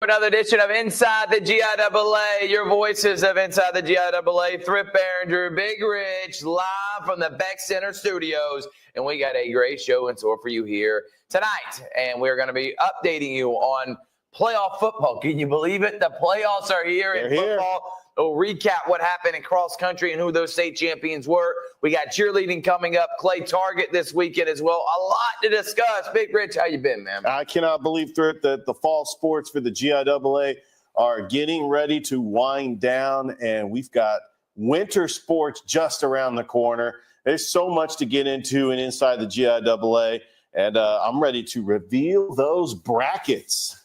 Another edition of Inside the GIAA, your voices of Inside the GIAA, Thrift, Barringer, Big Rich, live from the Beck Center studios. And we got a great show in store for you here tonight. And we're going to be updating you on playoff football. Can you believe it? The playoffs are here in football. We'll recap what happened in cross country and who those state champions were. We got cheerleading coming up, Clay Target this weekend as well. A lot to discuss. Big Rich, how you been, man? I cannot believe, Thrift, that the fall sports for the GIAA are getting ready to wind down, and we've got winter sports just around the corner. There's so much to get into and inside the GIAA, and I'm ready to reveal those brackets.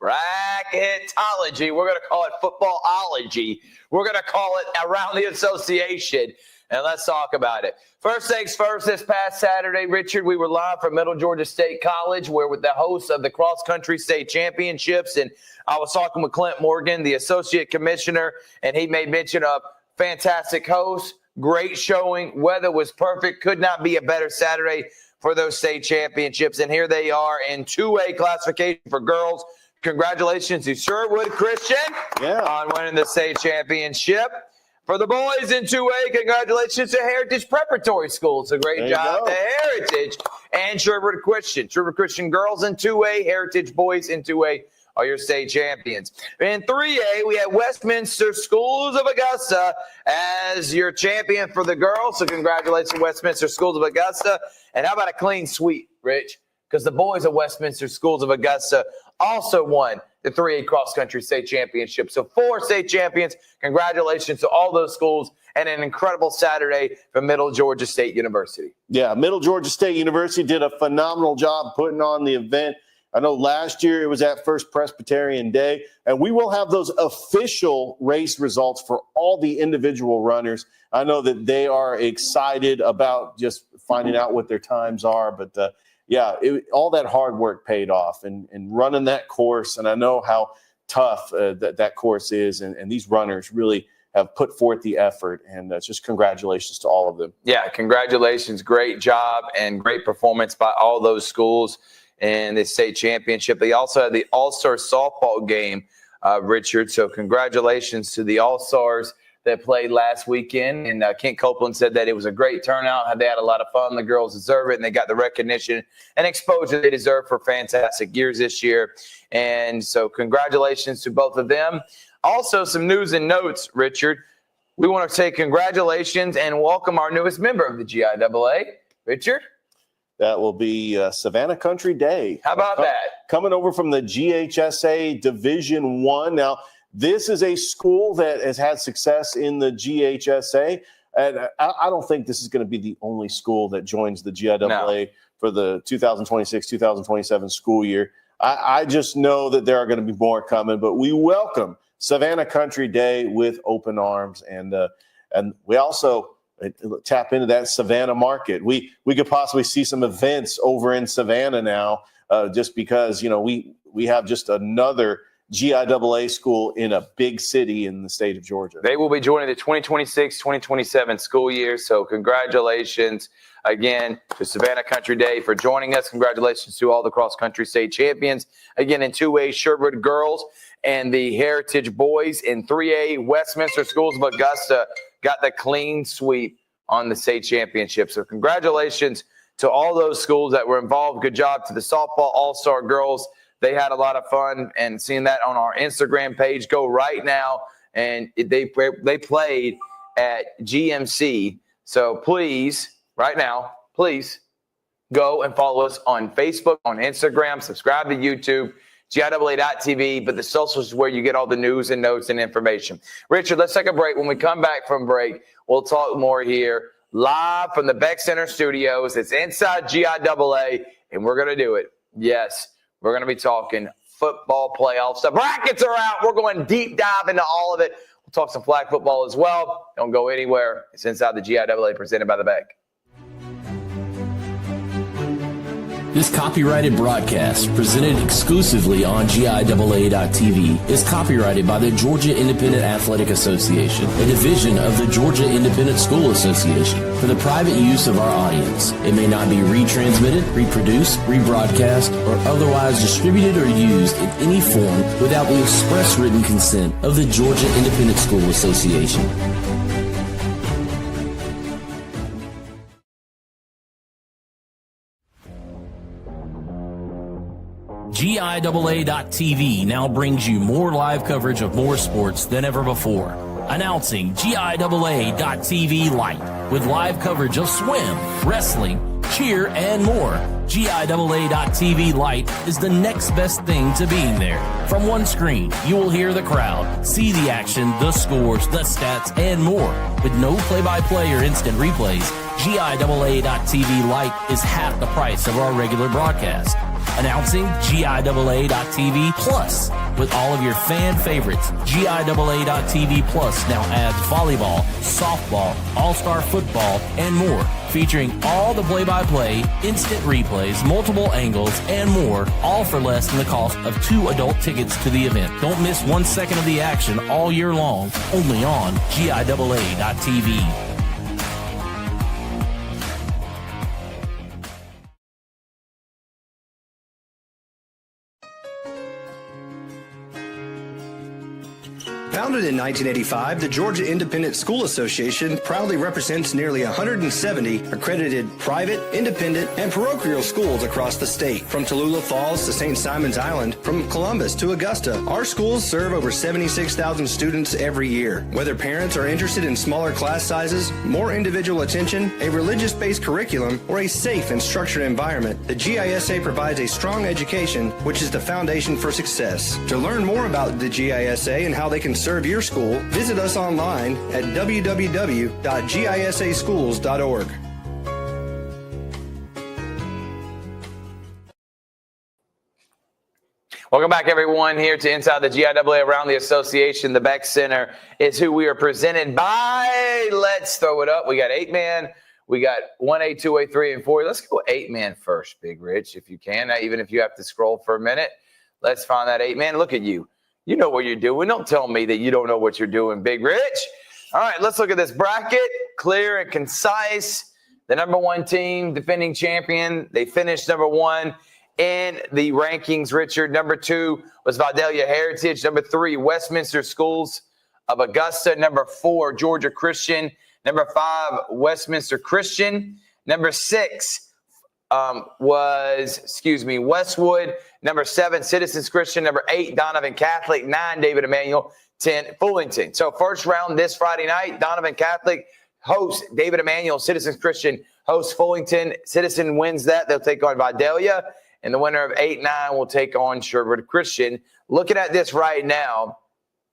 Bracketology. We're going to call it footballology. We're going to call it around the association. And let's talk about it. First things first, this past Saturday, Richard, we were live from Middle Georgia State College. We're with the hosts of the Cross Country State Championships. And I was talking with Clint Morgan, the associate commissioner, and he made mention of fantastic hosts, great showing. Weather was perfect. Could not be a better Saturday for those state championships. And here they are in 2A classification for girls. Congratulations to Sherwood Christian on winning the state championship. For the boys in 2A, congratulations to Heritage Preparatory School. It's a great job to Heritage and Sherwood Christian. Sherwood Christian girls in 2A, Heritage boys in 2A are your state champions. In 3A, we had Westminster Schools of Augusta as your champion for the girls. So congratulations, Westminster Schools of Augusta. And how about a clean sweep, Rich? Because the boys of Westminster Schools of Augusta also won the 3A Cross Country State Championship. So 4 state champions. Congratulations to all those schools and an incredible Saturday for Middle Georgia State University. Yeah, Middle Georgia State University did a phenomenal job putting on the event. I know last year it was at First Presbyterian Day, and we will have those official race results for all the individual runners. I know that they are excited about just finding out what their times are, but all that hard work paid off and running that course. And I know how tough that course is. And these runners really have put forth the effort. And just congratulations to all of them. Yeah, congratulations. Great job and great performance by all those schools in the state championship. They also had the All-Star softball game, Richard. So congratulations to the All-Stars that played last weekend. And Kent Copeland said that it was a great turnout. They had a lot of fun. The girls deserve it, and they got the recognition and exposure they deserve for fantastic years this year. And so congratulations to both of them. Also, some news and notes, Richard. We want to say congratulations and welcome our newest member of the GIAA. Richard? That will be Savannah Country Day. How about that? Coming over from the GHSA Division I. Now, this is a school that has had success in the GHSA, and I don't think this is going to be the only school that joins the GIAA for the 2026-2027 school year. I just know that there are going to be more coming, but we welcome Savannah Country Day with open arms, and we also tap into that Savannah market. We could possibly see some events over in Savannah now, just because we have just another GIAA school in a big city in the state of Georgia. They will be joining the 2026-2027 school year. So congratulations again to Savannah Country Day for joining us. Congratulations to all the cross-country state champions. Again, in 2A, Sherwood girls and the Heritage boys. In 3A, Westminster Schools of Augusta got the clean sweep on the state championship. So congratulations to all those schools that were involved. Good job to the softball all-star girls. They had a lot of fun, and seeing that on our Instagram page. Go right now, and they played at GMC. So please, right now, please go and follow us on Facebook, on Instagram, subscribe to YouTube, GIAA.tv, but the socials is where you get all the news and notes and information. Richard, let's take a break. When we come back from break, we'll talk more here live from the Beck Center studios. It's Inside GIAA, and we're going to do it. Yes. We're going to be talking football playoffs. The brackets are out. We're going deep dive into all of it. We'll talk some flag football as well. Don't go anywhere. It's Inside the GIAA presented by the Beck. This copyrighted broadcast, presented exclusively on GIAA.TV, is copyrighted by the Georgia Independent Athletic Association, a division of the Georgia Independent School Association, for the private use of our audience. It may not be retransmitted, reproduced, rebroadcast, or otherwise distributed or used in any form without the express written consent of the Georgia Independent School Association. GIAA.TV now brings you more live coverage of more sports than ever before. Announcing GIAA.TV Lite with live coverage of swim, wrestling, cheer, and more. GIAA.TV Lite is the next best thing to being there. From one screen, you will hear the crowd, see the action, the scores, the stats, and more. With no play-by-play or instant replays, GIAA.TV Lite is half the price of our regular broadcast. Announcing GIAA.TV Plus. With all of your fan favorites, GIAA.TV Plus now adds volleyball, softball, all-star football, and more. Featuring all the play-by-play, instant replays, multiple angles, and more, all for less than the cost of 2 adult tickets to the event. Don't miss 1 second of the action all year long, only on GIAA.TV. Founded in 1985, the Georgia Independent School Association proudly represents nearly 170 accredited private, independent, and parochial schools across the state. From Tallulah Falls to St. Simon's Island, from Columbus to Augusta, our schools serve over 76,000 students every year. Whether parents are interested in smaller class sizes, more individual attention, a religious-based curriculum, or a safe and structured environment, the GISA provides a strong education, which is the foundation for success. To learn more about the GISA and how they can serve your school, visit us online at www.gisaschools.org. Welcome back, everyone, here to Inside the GIAA Around the Association. The Beck Center is who we are presented by. Let's throw it up. We got 8-man. We got 1A, 2A, 3, and 4. Let's go 8-man first, Big Rich, if you can. Even if you have to scroll for a minute. Let's find that 8-man. Look at you. You know what you're doing. Don't tell me that you don't know what you're doing, Big Rich. All right, let's look at this bracket. Clear and concise. The number 1 team, defending champion. They finished number 1 in the rankings, Richard. Number 2 was Vidalia Heritage. Number 3, Westminster Schools of Augusta. Number 4, Georgia Christian. Number 5, Westminster Christian. Number 6 Westwood. Number 7, Citizens Christian. Number 8, Donovan Catholic. 9, David Emmanuel. 10, Fullington. So first round this Friday night, Donovan Catholic hosts David Emmanuel. Citizens Christian hosts Fullington. Citizen wins that. They'll take on Vidalia. And the winner of 8-9 will take on Sherwood Christian. Looking at this right now,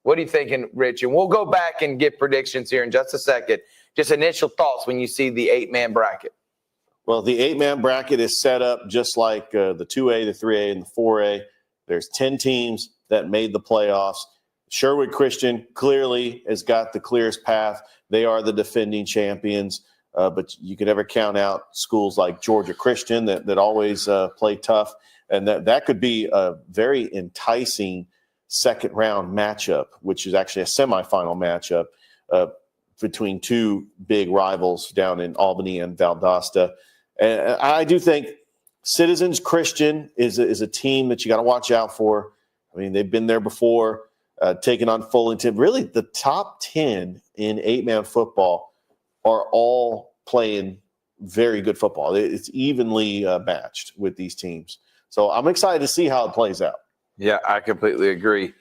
what are you thinking, Rich? And we'll go back and get predictions here in just a second. Just initial thoughts when you see the 8-man bracket. Well, the 8-man bracket is set up just like the 2A, the 3A, and the 4A. There's 10 teams that made the playoffs. Sherwood Christian clearly has got the clearest path. They are the defending champions, but you can never count out schools like Georgia Christian that always play tough. And that could be a very enticing second-round matchup, which is actually a semifinal matchup between 2 big rivals down in Albany and Valdosta. And I do think Citizens Christian is a team that you got to watch out for. I mean, they've been there before, taking on Fullington. Really, the top 10 in 8-man football are all playing very good football. It's evenly matched with these teams. So I'm excited to see how it plays out. Yeah, I completely agree,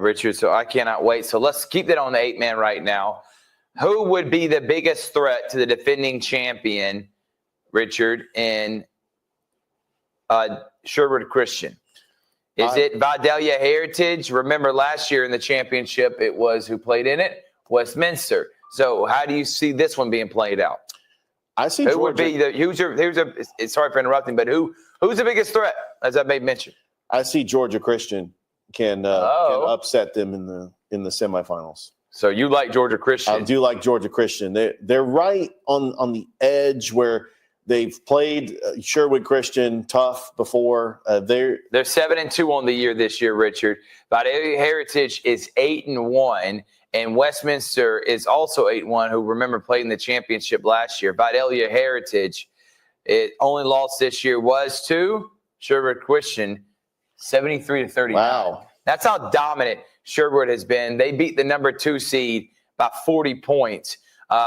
Richard. So I cannot wait. So let's keep that on the 8-man right now. Who would be the biggest threat to the defending champion, Richard, in Sherwood Christian? Is it Vidalia Heritage? Remember last year in the championship, it was who played in it? Westminster. So how do you see this one being played out? I see who Georgia. Would be the sorry for interrupting, but who's the biggest threat, as I made mention? I see Georgia Christian can upset them in the semifinals. So you like Georgia Christian? I do like Georgia Christian. They're right on the edge where They've played Sherwood Christian tough before. They're 7-2 on the year this year, Richard. Vidalia Heritage is 8-1, and Westminster is also 8-1. Who remember played in the championship last year? Vidalia Heritage, it only lost this year was to Sherwood Christian, 73-39. Wow, that's how dominant Sherwood has been. They beat the number 2 seed by 40 points.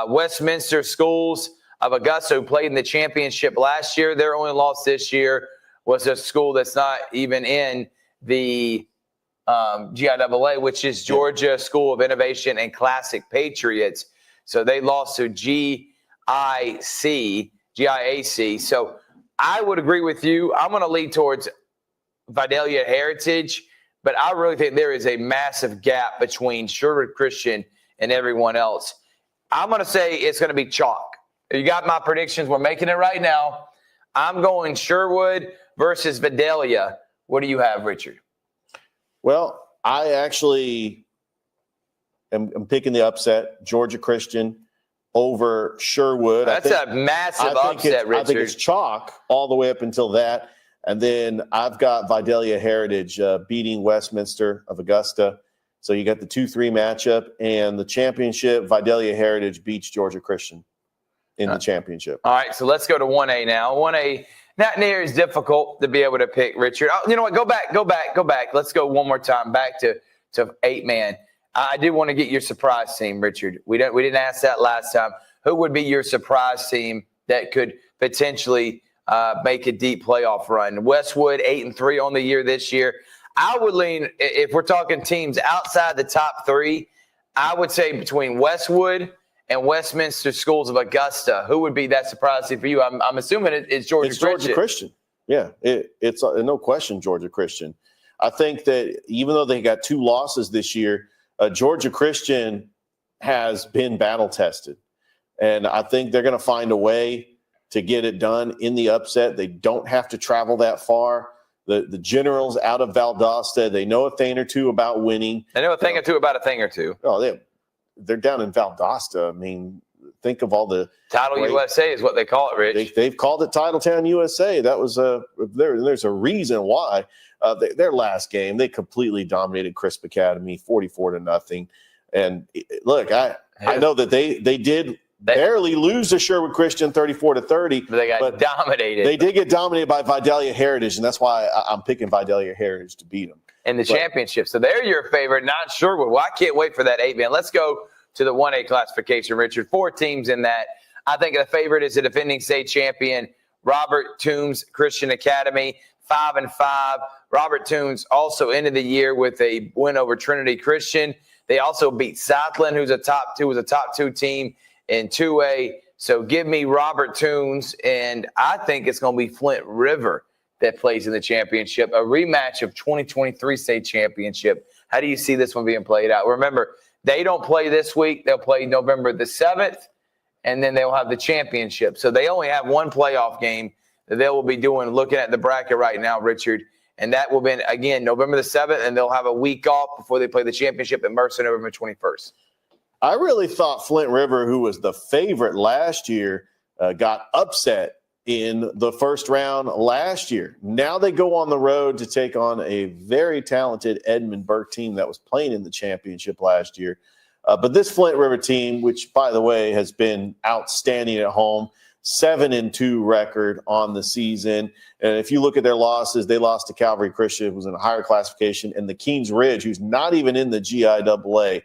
Westminster Schools of Augusta, who played in the championship last year, their only loss this year was a school that's not even in the GIAA, which is Georgia School of Innovation and Classic Patriots. So they lost to GIAC. So I would agree with you. I'm going to lead towards Vidalia Heritage, but I really think there is a massive gap between Sherwood Christian and everyone else. I'm going to say it's going to be chalk. You got my predictions. We're making it right now. I'm going Sherwood versus Vidalia. What do you have, Richard? Well, I actually am picking the upset, Georgia Christian over Sherwood. That's a massive upset, Richard. I think it's chalk all the way up until that. And then I've got Vidalia Heritage beating Westminster of Augusta. So you got the 2-3 matchup, and the championship, Vidalia Heritage beats Georgia Christian in the championship. All right, so let's go to 1A now. 1A, not near as difficult to be able to pick, Richard. Oh, you know what? Go back. Let's go one more time back to 8-man. I do want to get your surprise team, Richard. We didn't ask that last time. Who would be your surprise team that could potentially make a deep playoff run? Westwood, 8-3 on the year this year. I would lean, if we're talking teams outside the top 3, I would say between Westwood and Westminster Schools of Augusta. Who would be that surprise team for you? I'm assuming it's Georgia Christian. Georgia Christian. Yeah, it's no question Georgia Christian. I think that even though they got 2 losses this year, Georgia Christian has been battle tested. And I think they're going to find a way to get it done in the upset. They don't have to travel that far. The Generals out of Valdosta, they know a thing or two about winning. They know a thing or two about a thing or two. Oh, they're down in Valdosta. I mean, think of all the Title USA is what they call it, Rich. They've called it Titletown USA. That was there's a reason why. Their last game, they completely dominated Crisp Academy, 44-0. And look, I know that they did barely lose to Sherwood Christian, 34-30. But they got dominated. They did get dominated by Vidalia Heritage, and that's why I'm picking Vidalia Heritage to beat them in the championship. So they're your favorite, not Sherwood. Well, I can't wait for that 8-man. Let's go to the 1A classification, Richard. 4 teams in that. I think the favorite is the defending state champion, Robert Toombs Christian Academy, 5-5. Robert Toombs also ended the year with a win over Trinity Christian. They also beat Southland, who's a top 2 team in 2A. So give me Robert Toombs, and I think it's going to be Flint River that plays in the championship, a rematch of 2023 state championship. How do you see this one being played out? Remember, they don't play this week. They'll play November the 7th, and then they'll have the championship. So they only have one playoff game that they will be doing, looking at the bracket right now, Richard. And that will be, again, November the 7th, and they'll have a week off before they play the championship at Mercer November 21st. I really thought Flint River, who was the favorite last year, got upset in the first round last year. Now they go on the road to take on a very talented Edmund Burke team that was playing in the championship last year. But this Flint River team, which, by the way, has been outstanding at home, 7-2 record on the season. And if you look at their losses, they lost to Calvary Christian, who was in a higher classification, and the Keens Ridge, who's not even in the GIAA.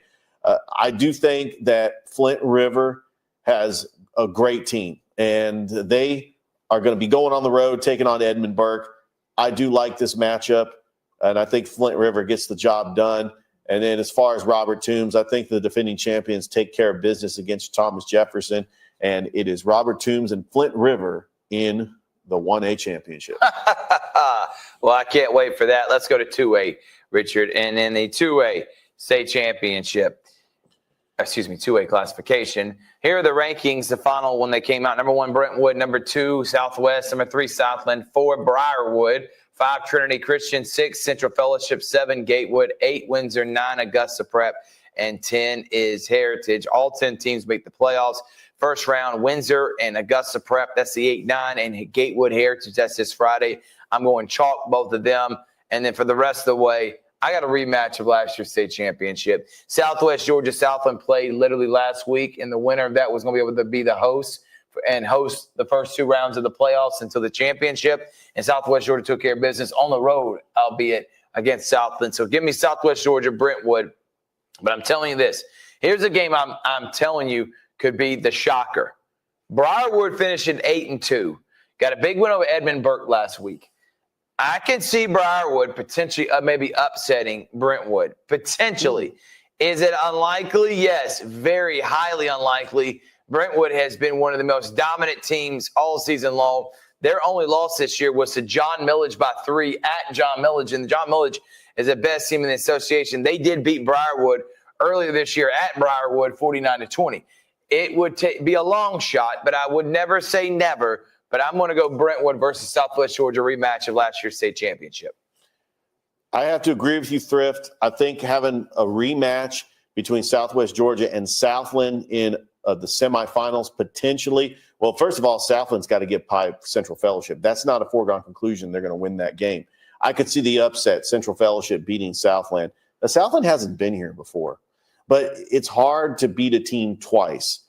I do think that Flint River has a great team, and they are going to be going on the road, taking on Edmund Burke. I do like this matchup, and I think Flint River gets the job done. And then as far as Robert Toombs, I think the defending champions take care of business against Thomas Jefferson, and it is Robert Toombs and Flint River in the 1A championship. Well, I can't wait for that. Let's go to 2A, Richard. And in the 2A state championship, 2A classification. Here are the rankings, the final when they came out. Number 1, Brentwood. Number 2, Southwest. Number 3, Southland. 4, Briarwood. 5, Trinity Christian. 6, Central Fellowship. 7, Gatewood. 8, Windsor. 9, Augusta Prep. And 10 is Heritage. All 10 teams make the playoffs. First round, Windsor and Augusta Prep. That's the 8-9. And Gatewood Heritage, that's this Friday. I'm going chalk both of them. And then for the rest of the way, I got a rematch of last year's state championship. Southwest Georgia Southland played literally last week, and the winner of that was going to be able to be the host and host the first 2 rounds of the playoffs until the championship. And Southwest Georgia took care of business on the road, albeit against Southland. So give me Southwest Georgia, Brentwood. But I'm telling you this. Here's a game I'm telling you could be the shocker. Briarwood finished at 8-2. Got a big win over Edmund Burke last week. I can see Briarwood potentially maybe upsetting Brentwood. Potentially. Is it unlikely? Yes, very highly unlikely. Brentwood has been one of the most dominant teams all season long. Their only loss this year was to John Millage by 3 at John Millage. And John Millage is the best team in the association. They did beat Briarwood earlier this year at Briarwood 49-20. It would be a long shot, but I would never say never. But I'm going to go Brentwood versus Southwest Georgia rematch of last year's state championship. I have to agree with you, Thrift. I think having a rematch between Southwest Georgia and Southland in the semifinals potentially. Well, first of all, Southland's got to get by Central Fellowship. That's not a foregone conclusion. They're going to win that game. I could see the upset, Central Fellowship beating Southland. Now, Southland hasn't been here before, but it's hard to beat a team twice.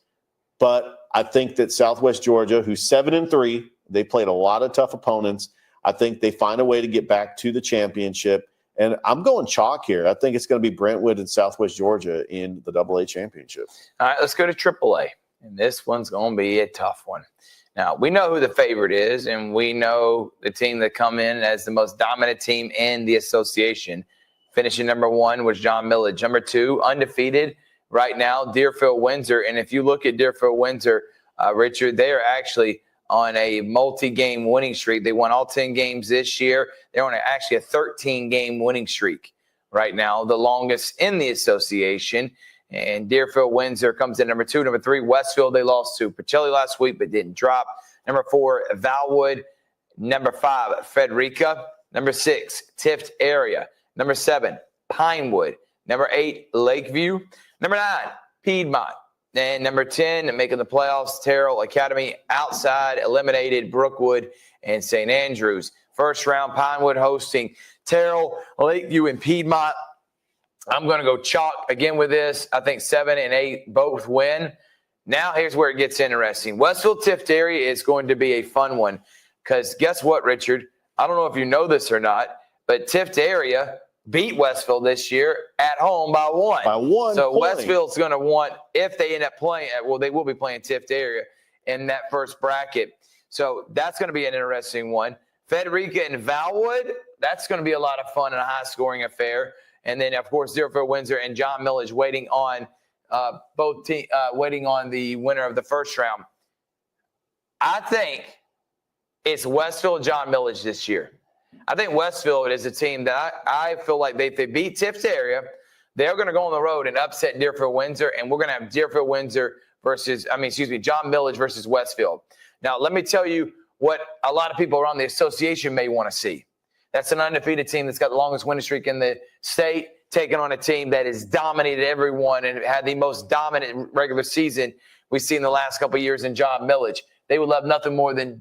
But I think that Southwest Georgia, who's 7-3, they played a lot of tough opponents. I think they find a way to get back to the championship. And I'm going chalk here. I think it's going to be Brentwood and Southwest Georgia in the AA championship. All right, let's go to AAA. And this one's going to be a tough one. Now, we know who the favorite is, and we know the team that come in as the most dominant team in the association. Finishing number 1 was John Millage. Number 2, undefeated right now, Deerfield Windsor. And if you look at Deerfield Windsor, Richard, they are actually on a multi-game winning streak. They won all 10 games this year. They're on actually a 13-game winning streak right now, the longest in the association. And Deerfield Windsor comes in number 2. Number 3, Westfield, they lost to Pacelli last week but didn't drop. Number 4, Valwood. Number 5, Frederica. Number 6, Thrift area. Number 7, Pinewood. Number 8, Lakeview. Number 9, Piedmont. And number 10, making the playoffs, Terrell Academy. Outside, eliminated Brookwood and St. Andrews. First round, Pinewood hosting Terrell, Lakeview, and Piedmont. I'm going to go chalk again with this. I think 7 and 8 both win. Now here's where it gets interesting. Westfield Thrift area is going to be a fun one because guess what, Richard? I don't know if you know this or not, but Thrift area beat Westfield this year at home by 1. By 1 So point. Westfield's going to want, if they end up playing, well, they will be playing Thrift area in that first bracket. So that's going to be an interesting one. Frederica and Valwood, that's going to be a lot of fun and a high-scoring affair. And then, of course, Deerfield Windsor and John Millage waiting on waiting on the winner of the first round. I think it's Westfield John Millage this year. I think Westfield is a team that I feel like if they beat Thrift area, they're going to go on the road and upset Deerfield Windsor, and we're going to have Deerfield Windsor John Millage versus Westfield. Now, let me tell you what a lot of people around the association may want to see. That's an undefeated team that's got the longest winning streak in the state, taking on a team that has dominated everyone and had the most dominant regular season we've seen the last couple of years in John Millage. They would love nothing more than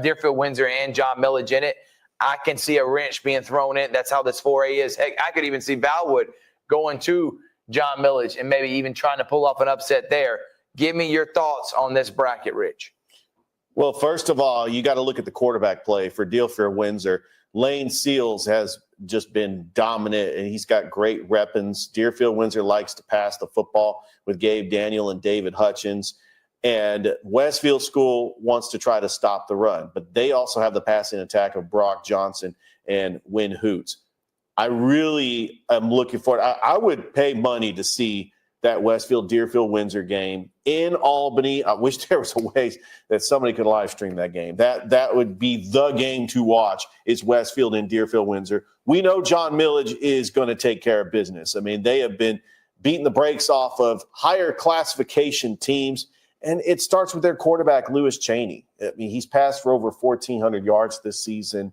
Deerfield Windsor and John Millage in it. I can see a wrench being thrown in. That's how this 4A is. Heck, I could even see Valwood going to John Millage and maybe even trying to pull off an upset there. Give me your thoughts on this bracket, Rich. Well, first of all, you got to look at the quarterback play for Deerfield Windsor. Lane Seals has just been dominant, and he's got great weapons. Deerfield Windsor likes to pass the football with Gabe Daniel and David Hutchins. And Westfield School wants to try to stop the run, but they also have the passing attack of Brock Johnson and Win Hoots. I really am looking forward. I would pay money to see that Westfield Deerfield Windsor game in Albany. I wish there was a way that somebody could live stream that game. That would be the game to watch. Is Westfield and Deerfield Windsor. We know John Millage is going to take care of business. I mean, they have been beating the brakes off of higher classification teams. And it starts with their quarterback, Lewis Cheney. I mean, he's passed for over 1,400 yards this season.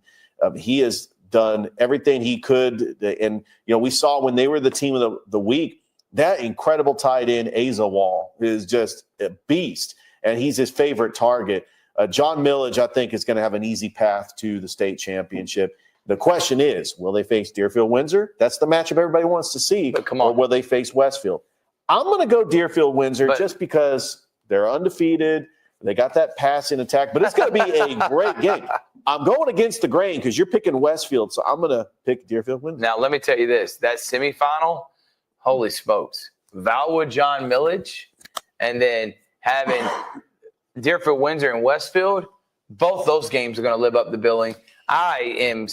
He has done everything he could. And, we saw when they were the team of the week, that incredible tight end, Asa Wall, is just a beast. and he's his favorite target. John Millage, I think, is going to have an easy path to the state championship. The question is, will they face Deerfield-Windsor? That's the matchup everybody wants to see. But come on. Or will they face Westfield? I'm going to go Deerfield-Windsor just because they're undefeated. They got that passing attack, but it's going to be a great game. I'm going against the grain because you're picking Westfield, so I'm going to pick Deerfield-Windsor. Now, let me tell you this. That semifinal, holy smokes. Valwood, John Millage, and then having Deerfield-Windsor and Westfield, both those games are going to live up the billing. I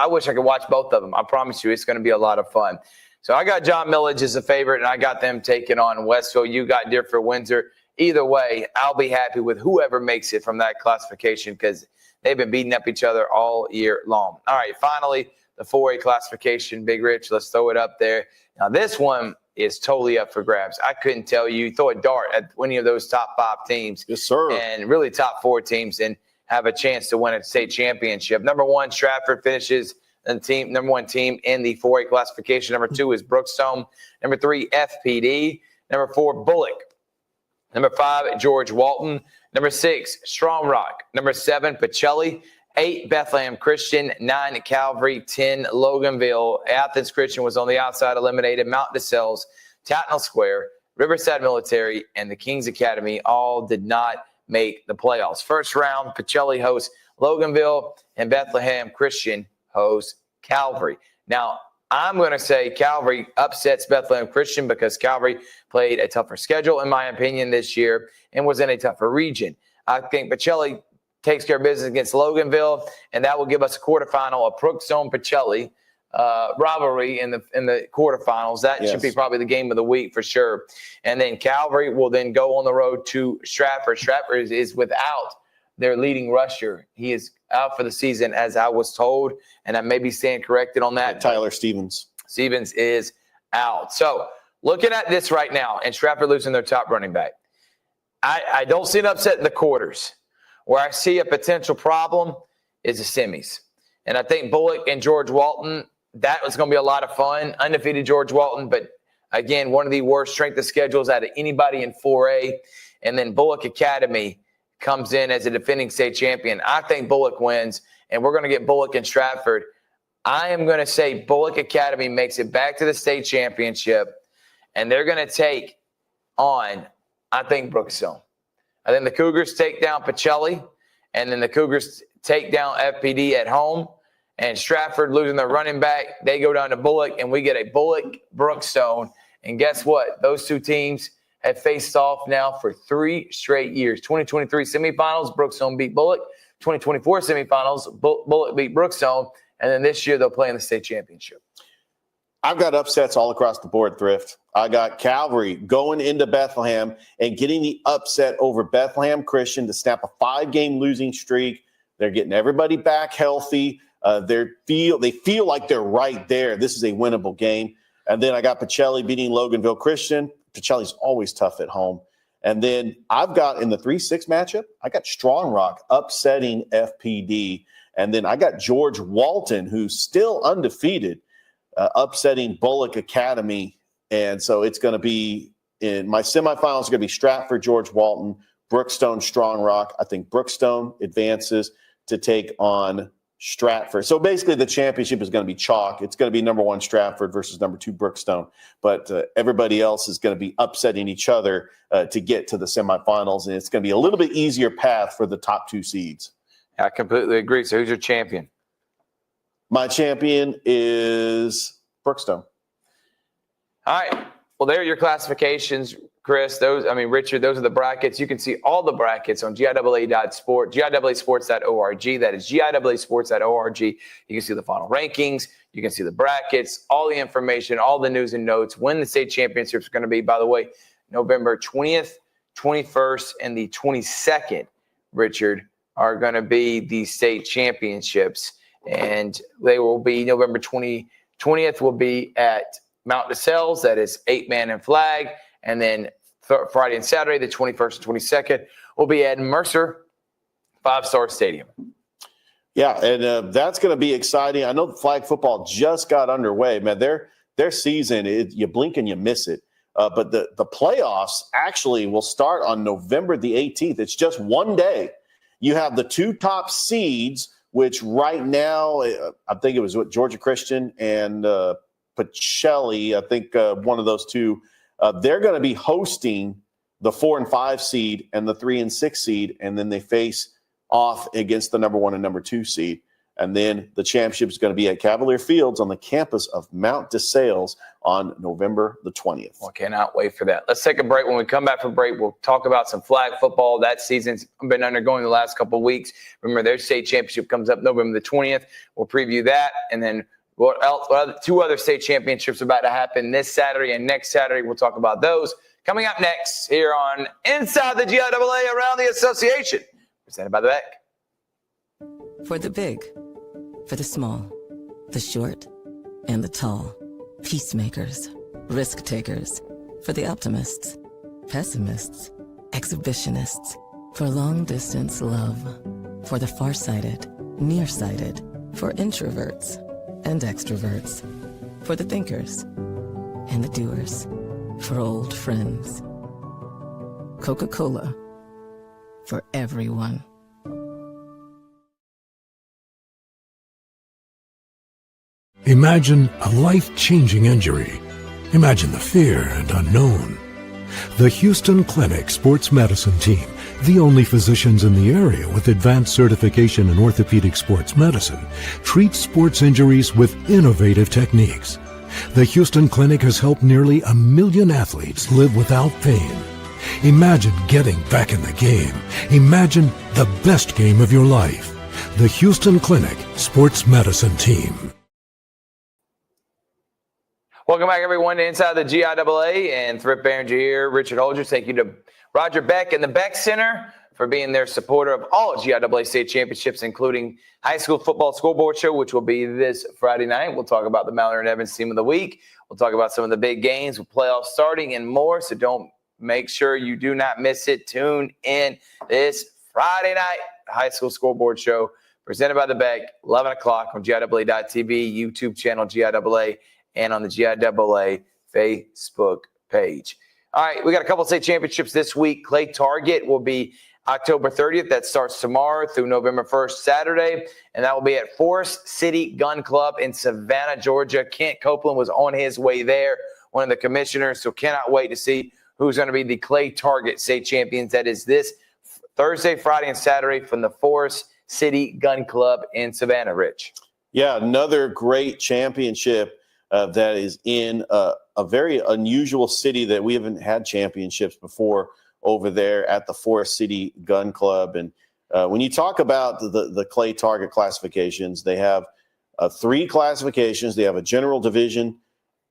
wish I could watch both of them. I promise you it's going to be a lot of fun. So I got John Millage as a favorite, and I got them taking on Westfield. You got Deerfield-Windsor. Either way, I'll be happy with whoever makes it from that classification because they've been beating up each other all year long. All right, finally, the 4A classification, Big Rich. Let's throw it up there. Now, this one is totally up for grabs. I couldn't tell you. Throw a dart at any of those top 5 teams. Yes, sir. And really top 4 teams and have a chance to win a state championship. Number 1, Stratford finishes the number 1 team in the 4A classification. Number 2 is Brookstone. Number 3, FPD. Number 4, Bullock. Number 5, George Walton. Number 6, Strong Rock. Number 7, Pacelli. 8, Bethlehem Christian. 9, Calvary. 10, Loganville. Athens Christian was on the outside, eliminated. Mount DeSales, Tatnall Square, Riverside Military, and the Kings Academy all did not make the playoffs. First round, Pacelli hosts Loganville, and Bethlehem Christian hosts Calvary. Now, I'm going to say Calvary upsets Bethlehem Christian because Calvary played a tougher schedule, in my opinion, this year and was in a tougher region. I think Pacelli takes care of business against Loganville, and that will give us a quarterfinal, a Brookstone-Pacelli rivalry in the quarterfinals. That should be probably the game of the week for sure. And then Calvary will then go on the road to Stratford. Stratford is without their leading rusher. He is out for the season, as I was told, and I may be staying corrected on that. Tyler Stevens. Stevens is out. So looking at this right now, and Stratford losing their top running back, I don't see an upset in the quarters. Where I see a potential problem is the semis. And I think Bullock and George Walton, that was going to be a lot of fun. Undefeated George Walton, but again, one of the worst strength of schedules out of anybody in 4A. And then Bullock Academy comes in as a defending state champion. I think Bullock wins, and we're going to get Bullock and Stratford. I am going to say Bullock Academy makes it back to the state championship, and they're going to take on, I think, Brookstone. I think the Cougars take down Pacelli, and then the Cougars take down FPD at home, and Stratford losing their running back. They go down to Bullock, and we get a Bullock-Brookstone. And guess what? Those two teams have faced off now for 3 straight years. 2023 semifinals, Brookstone beat Bullock. 2024 semifinals, Bullock beat Brookstone. And then this year they'll play in the state championship. I've got upsets all across the board, Thrift. I got Calvary going into Bethlehem and getting the upset over Bethlehem Christian to snap a 5-game losing streak. They're getting everybody back healthy. They feel like they're right there. This is a winnable game. And then I got Pacelli beating Loganville Christian. Pacelli's always tough at home. And then I've got in the 3-6 matchup, I got Strong Rock upsetting FPD. And then I got George Walton, who's still undefeated, upsetting Bullock Academy. And so it's going to be in my semifinals, it's going to be Stratford, George Walton, Brookstone, Strong Rock. I think Brookstone advances to take on Stratford. So basically the championship is going to be chalk. It's going to be number 1 Stratford versus number 2 Brookstone. But everybody else is going to be upsetting each other to get to the semifinals. And it's going to be a little bit easier path for the top 2 seeds. I completely agree. So who's your champion? My champion is Brookstone. All right. Well, there are your classifications, Chris. Richard, those are the brackets. You can see all the brackets on GIAA.sport, GIAAsports.org. That is GIAAsports.org. You can see the final rankings. You can see the brackets, all the information, all the news and notes, when the state championships are going to be. By the way, November 20th, 21st, and the 22nd, Richard, are going to be the state championships. And they will be November 20th will be at Mount DeSales. That is 8-man and flag. And then Friday and Saturday, the 21st and 22nd, will be at Mercer 5-Star Stadium. Yeah, and that's going to be exciting. I know flag football just got underway. Man, their season, you blink and you miss it. But the playoffs actually will start on November the 18th. It's just one day. You have the 2 top seeds, which right now, I think it was Georgia Christian and Pacelli. I think one of those two, they're going to be hosting the 4 and 5 seed and the 3 and 6 seed, and then they face off against the number 1 and number 2 seed. And then the championship is going to be at Cavalier Fields on the campus of Mount DeSales on November the 20th. Well, cannot wait for that. Let's take a break. When we come back from break, we'll talk about some flag football. That season's been undergoing the last couple of weeks. Remember, their state championship comes up November the 20th. We'll preview that. And then what else? 2 other state championships are about to happen this Saturday and next Saturday. We'll talk about those. Coming up next here on Inside the GIAA Around the Association, presented by the Beck. For the big, for the small, the short, and the tall. Peacemakers, risk takers. For the optimists, pessimists, exhibitionists. For long distance love. For the farsighted, nearsighted. For introverts and extroverts. For the thinkers and the doers. For old friends. Coca-Cola. For everyone. Imagine a life-changing injury. Imagine the fear and unknown. The Houston Clinic Sports Medicine Team, the only physicians in the area with advanced certification in orthopedic sports medicine, treats sports injuries with innovative techniques. The Houston Clinic has helped nearly 1 million athletes live without pain. Imagine getting back in the game. Imagine the best game of your life. The Houston Clinic Sports Medicine Team. Welcome back, everyone, to Inside the GIAA and Thrift Barringer here. Richard Holdridge. Thank you to Roger Beck and the Beck Center for being their supporter of all GIAA state championships, including high school football scoreboard show, which will be this Friday night. We'll talk about the Mallory and Evans team of the week. We'll talk about some of the big games with playoffs starting and more. So don't make sure you do not miss it. Tune in this Friday night, high school scoreboard show presented by the Beck, 11 o'clock on GIAA.tv, YouTube channel GIAA, and on the GIAA Facebook page. All right, we got a couple of state championships this week. Clay Target will be October 30th. That starts tomorrow through November 1st, Saturday. And that will be at Forest City Gun Club in Savannah, Georgia. Kent Copeland was on his way there, one of the commissioners. So cannot wait to see who's going to be the Clay Target state champions. That is this Thursday, Friday, and Saturday from the Forest City Gun Club in Savannah, Rich. Yeah, another great championship that is in a very unusual city that we haven't had championships before over there at the Forest City Gun Club. And when you talk about the Clay Target classifications, they have 3 classifications. They have a general division,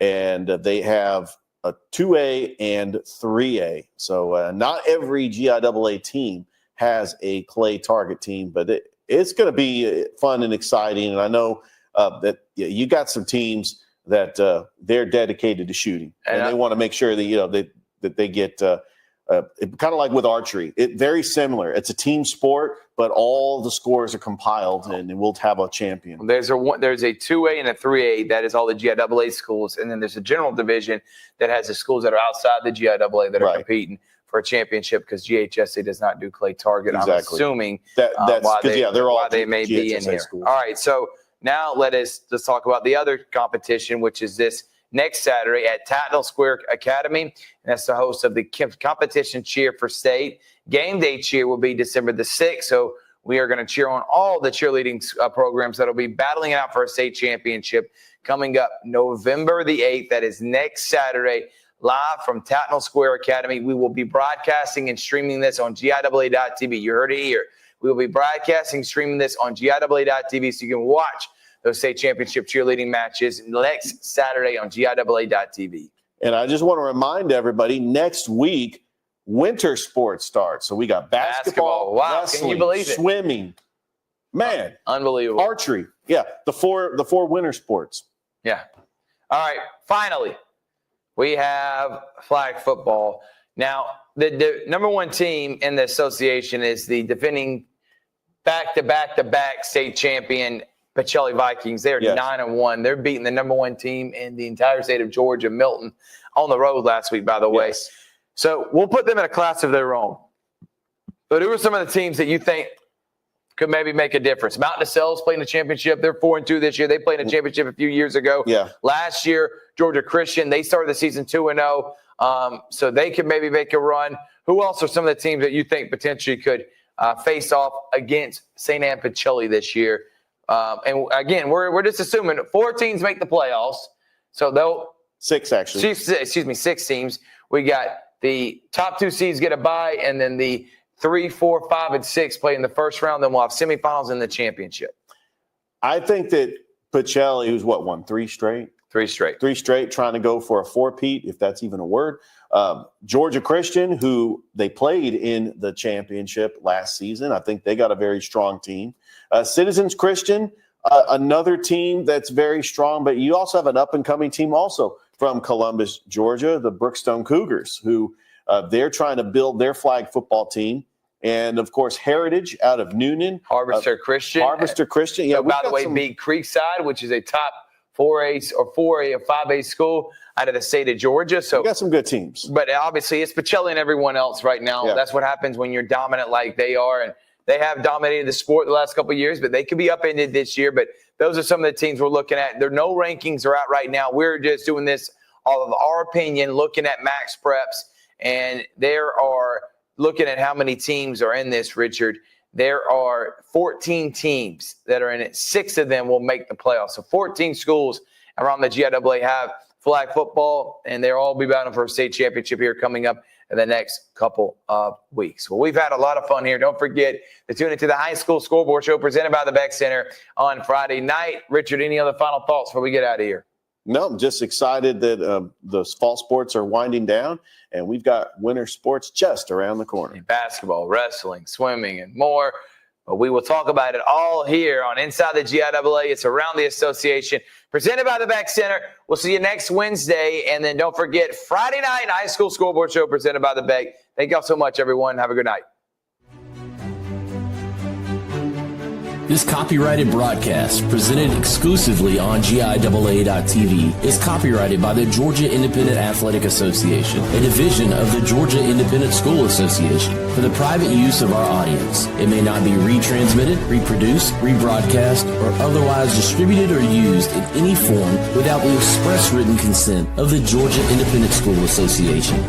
and they have a 2A and 3A. So not every GIAA team has a Clay Target team, but it's going to be fun and exciting. And I know that you got some teams that they're dedicated to shooting, and they want to make sure that that they get kind of like with archery. Very similar. It's a team sport, but all the scores are compiled, and we'll have a champion. There's a 2A and a 3A. That is all the GIAA schools, and then there's a general division that has the schools that are outside the GIAA that are competing for a championship because GHSA does not do Clay Target. Exactly. I'm assuming that's they're all they may be in here. Schools. All right, so. Now let's talk about the other competition, which is this next Saturday at Tatnall Square Academy. And that's the host of the competition cheer for state. Game day cheer will be December the 6th. So we are going to cheer on all the cheerleading programs that will be battling it out for a state championship coming up November the 8th. That is next Saturday, live from Tatnall Square Academy. We will be broadcasting and streaming this on GIAA.tv. You heard it here. We will be broadcasting, streaming this on GIAA.tv so you can watch those state championship cheerleading matches next Saturday on GIAA.tv. And I just want to remind everybody, next week, winter sports starts. So we got basketball, wow, wrestling, can you believe it? Swimming. Man. Unbelievable. Archery. Yeah, the four winter sports. Yeah. All right, finally, we have flag football. Now, the number 1 team in the association is the defending back-to-back state champion Pacelli Vikings. They're Yes. 9-1. They're beating the number one team in the entire state of Georgia, Milton, on the road last week, by the way. Yes. So we'll put them in a class of their own. But who are some of the teams that you think could maybe make a difference? Mountain DeSalle's playing the championship. They're 4-2 this year. They played in a championship a few years ago. Yeah. Last year, Georgia Christian, they started the season 2-0. So they could maybe make a run. Who else are some of the teams that you think potentially could face off against St. Anne Pacelli this year? And again, we're just assuming 4 teams make the playoffs. So they'll 6, actually. 6 teams. We got the top 2 seeds get a bye, and then the 3, 4, 5, and 6 play in the first round. Then we'll have semifinals in the championship. I think that Pacelli, who's won 3 straight? 3 straight. 3 straight, trying to go for a 4-peat, if that's even a word. Georgia Christian, who they played in the championship last season. I think they got a very strong team. Citizens Christian, another team that's very strong, but you also have an up-and-coming team also from Columbus, Georgia, the Brookstone Cougars, who they're trying to build their flag football team. And, of course, Heritage out of Noonan. Harvester Christian. Yeah, by the way, beat Creekside, which is a top 4A or 4A or 5A school out of the state of Georgia. So we got some good teams. But obviously it's Pacelli and everyone else right now. Yeah. That's what happens when you're dominant like they are. And they have dominated the sport the last couple of years, but they could be upended this year. But those are some of the teams we're looking at. There are no rankings are out right now. We're just doing this off of our opinion, looking at max preps. And there are looking at how many teams are in this, Richard. There are 14 teams that are in it. 6 of them will make the playoffs. So 14 schools around the GIAA have flag football, and they'll all be battling for a state championship here coming up in the next couple of weeks. Well, we've had a lot of fun here. Don't forget to tune into the High School Scoreboard Show presented by the Beck Center on Friday night. Richard, any other final thoughts before we get out of here? No, I'm just excited that the fall sports are winding down, and we've got winter sports just around the corner. Basketball, wrestling, swimming, and more. But we will talk about it all here on Inside the GIAA. It's Around the Association, presented by the Beck Center. We'll see you next Wednesday. And then don't forget, Friday night, High School Scoreboard Show, presented by the Beck. Thank y'all so much, everyone. Have a good night. This copyrighted broadcast, presented exclusively on GIAA.tv, is copyrighted by the Georgia Independent Athletic Association, a division of the Georgia Independent School Association, for the private use of our audience. It may not be retransmitted, reproduced, rebroadcast, or otherwise distributed or used in any form without the express written consent of the Georgia Independent School Association.